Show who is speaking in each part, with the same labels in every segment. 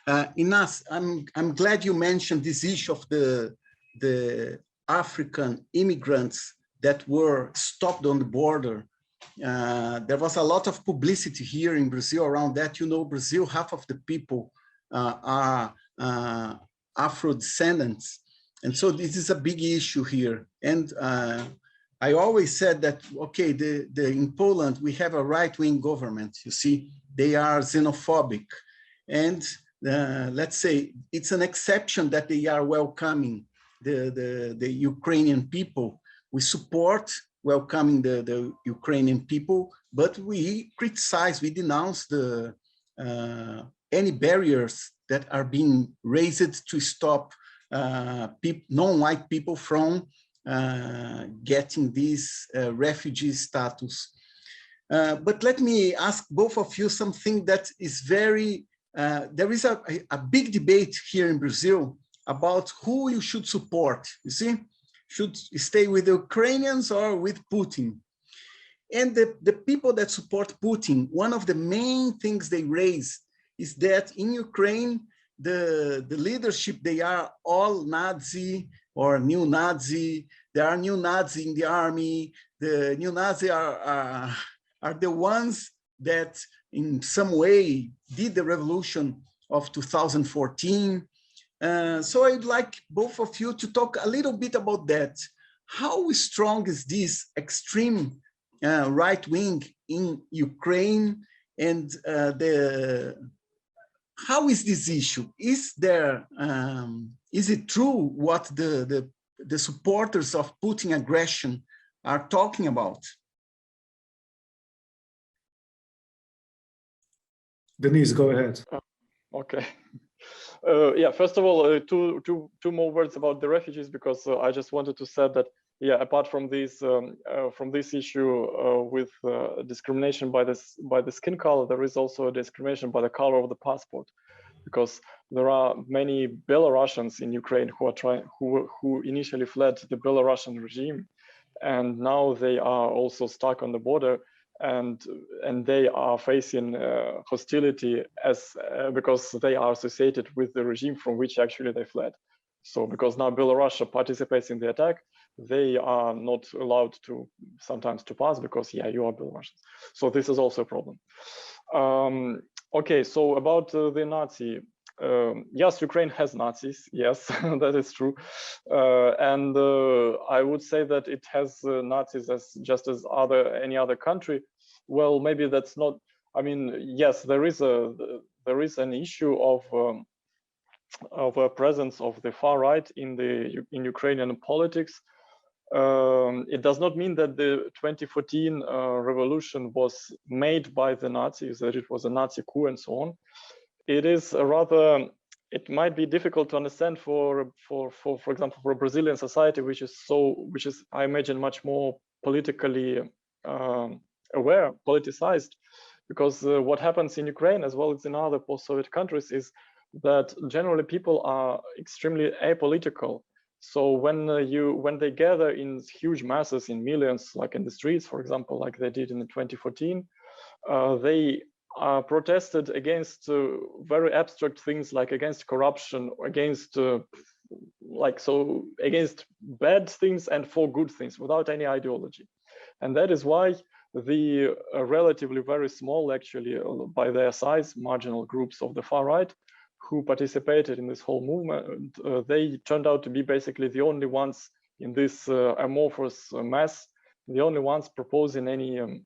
Speaker 1: Ignacy, I'm glad you mentioned this issue of the African immigrants that were stopped on the border. There was a lot of publicity here in Brazil around that. You know, Brazil, half of the people are Afro descendants. And so this is a big issue here. And I always said that, okay, in Poland, we have a right-wing government. You see, they are xenophobic. And let's say it's an exception that they are welcoming the Ukrainian people. We support welcoming the Ukrainian people, but we criticize, we denounce any barriers that are being raised to stop non-white people from getting this refugee status. But let me ask both of you something that is very, there is a big debate here in Brazil about who you should support, you see? Should stay with the Ukrainians or with Putin? And the people that support Putin, one of the main things they raise is that in Ukraine, the leadership, they are all Nazi or neo-Nazi. There are neo-Nazi in the army. The neo-Nazi are the ones that in some way did the revolution of 2014. So I'd like both of you to talk a little bit about that. How strong is this extreme right wing in Ukraine, and how is this issue? Is there is it true what the supporters of Putin aggression are talking about?
Speaker 2: Dennys, go ahead.
Speaker 3: Okay. Yeah, first of all, two more words about the refugees, because I just wanted to say that, yeah, apart from this issue with discrimination by the skin color, there is also a discrimination by the color of the passport, because there are many Belarusians in Ukraine who initially fled the Belarusian regime, and now they are also stuck on the border. And they are facing hostility because they are associated with the regime from which actually they fled. So because now Belarus participates in the attack, they are not allowed to sometimes to pass because, yeah, you are Belarusian. So this is also a problem. Okay, so about the Nazi. Yes, Ukraine has Nazis. Yes, that is true. And I would say that it has Nazis just as any other country. Well, maybe that's not. I mean, yes, there is an issue of a presence of the far right in Ukrainian politics. It does not mean that the 2014 revolution was made by the Nazis, that it was a Nazi coup and so on. It is rather, it might be difficult to understand for example, for a Brazilian society, which is, I imagine, much more politically aware, politicized, because what happens in Ukraine as well as in other post-Soviet countries is that generally people are extremely apolitical. So when they gather in huge masses, in millions, like in the streets, for example, like they did in 2014, they protested against very abstract things, like against corruption, against against bad things and for good things, without any ideology. And that is why the relatively very small, actually by their size, marginal groups of the far right who participated in this whole movement, they turned out to be basically the only ones in this amorphous mass, the only ones proposing any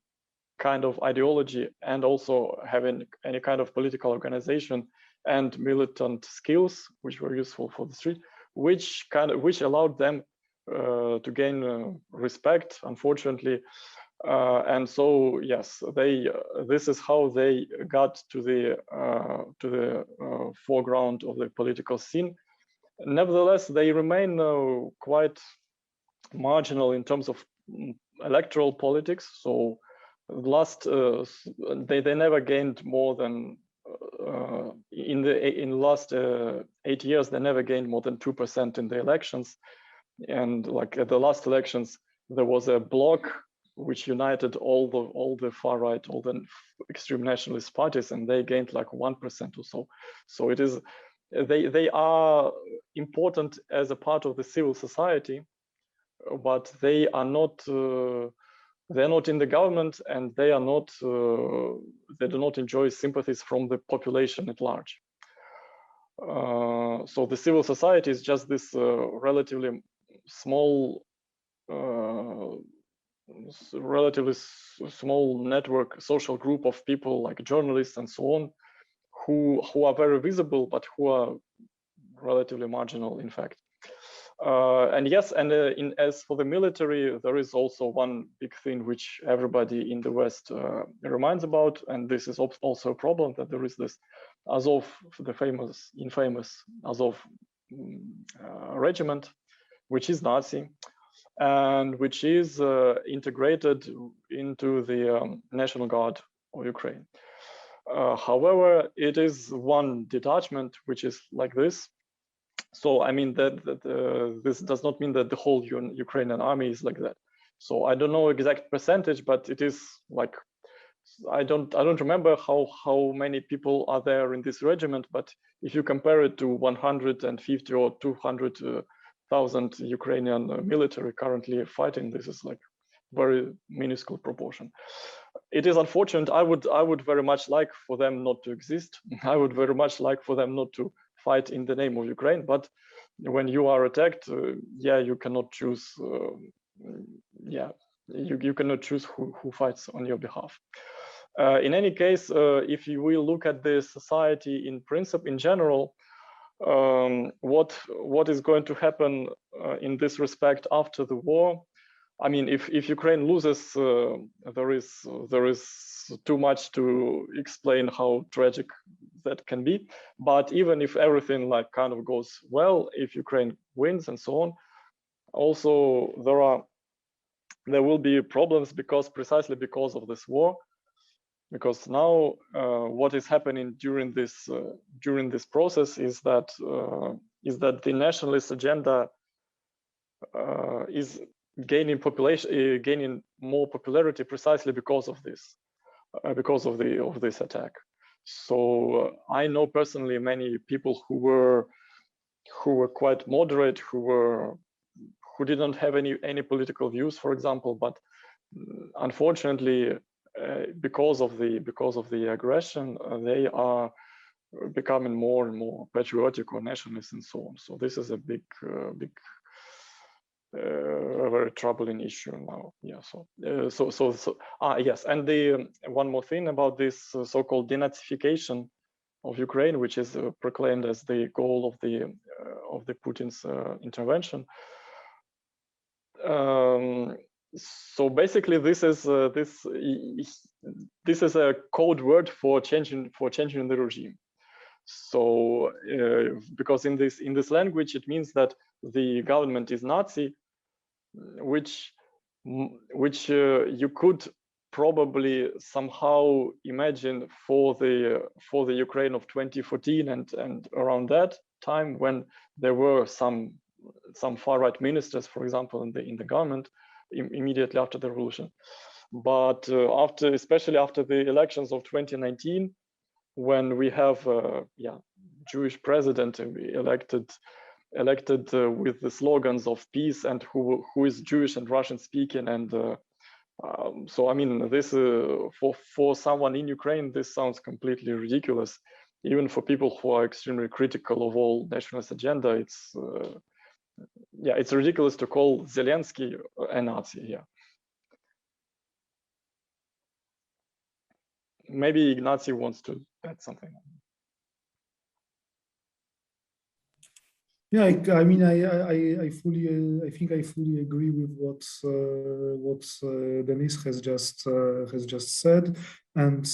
Speaker 3: kind of ideology and also having any kind of political organization and militant skills, which were useful for the street, which allowed them to gain respect, unfortunately. And so, yes, this is how they got to the foreground of the political scene. Nevertheless, they remain quite marginal in terms of electoral politics. So they never gained more than in the last 8 years, they never gained more than 2% in the elections. And like at the last elections, there was a bloc which united all the far right, all the extreme nationalist parties, and they gained like 1% or so. So it is, they are important as a part of the civil society, but they are not. They're not in the government, and they are not. They do not enjoy sympathies from the population at large. So the civil society is just this relatively small network, social group of people like journalists and so on, who are very visible, but who are relatively marginal, in fact. And yes, and as for the military, there is also one big thing which everybody in the West reminds about, and this is also a problem, that there is this Azov, the infamous Azov regiment, which is Nazi, and which is integrated into the National Guard of Ukraine. However, it is one detachment which is like this. So I mean that this does not mean that the whole Ukrainian army is like that. So I don't know exact percentage, but it is like, I don't remember how many people are there in this regiment, but if you compare it to 150 or 200,000 Ukrainian military currently fighting, this is like very minuscule proportion. It is unfortunate. I would very much like for them not to exist. I would very much like for them not to fight in the name of Ukraine, but when you are attacked, yeah, you cannot choose. You cannot choose who fights on your behalf. In any case, if you will look at the society in principle, in general, what is going to happen in this respect after the war? I mean, if Ukraine loses, there is too much to explain how tragic that can be. But even if everything like kind of goes well, if Ukraine wins and so on, also there will be problems precisely because of this war. Because now what is happening during this process is that the nationalist agenda is gaining more popularity precisely because of this, because of this attack. So I know personally many people who were quite moderate, who didn't have any political views, for example, but unfortunately, because of the aggression, they are becoming more and more patriotic or nationalist and so on. So this is a big very troubling issue now. Yeah. Yes, and the one more thing about this so-called denazification of Ukraine, which is proclaimed as the goal of the Putin's intervention. So basically, this is a code word for changing the regime. So because in this language, it means that the government is Nazi, which you could probably somehow imagine for the Ukraine of 2014 and around that time, when there were some far-right ministers, for example, in the government immediately after the revolution. But especially after the elections of 2019, when we have Jewish president elected with the slogans of peace and who is Jewish and Russian speaking, and so I mean, this for someone in Ukraine, this sounds completely ridiculous. Even for people who are extremely critical of all nationalist agenda, it's ridiculous to call Zelensky a Nazi. Yeah. Maybe Ignacy wants to add something.
Speaker 2: Yeah, I mean, I think I fully agree with what Dennys has just said, and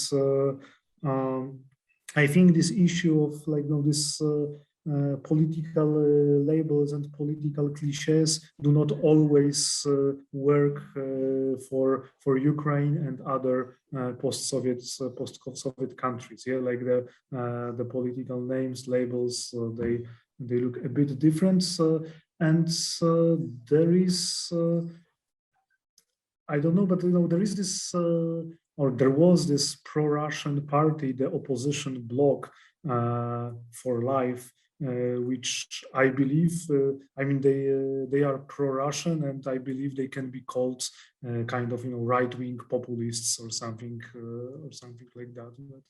Speaker 2: I think this issue of this political labels and political cliches do not always work for Ukraine and other post-Soviet countries. Yeah, like the political names, labels, they look a bit different, and there is. I don't know, but there is this, or there was this pro-Russian party, the opposition bloc for life, which I believe, I mean, they are pro-Russian, and I believe they can be called kind of right-wing populists or something like that. But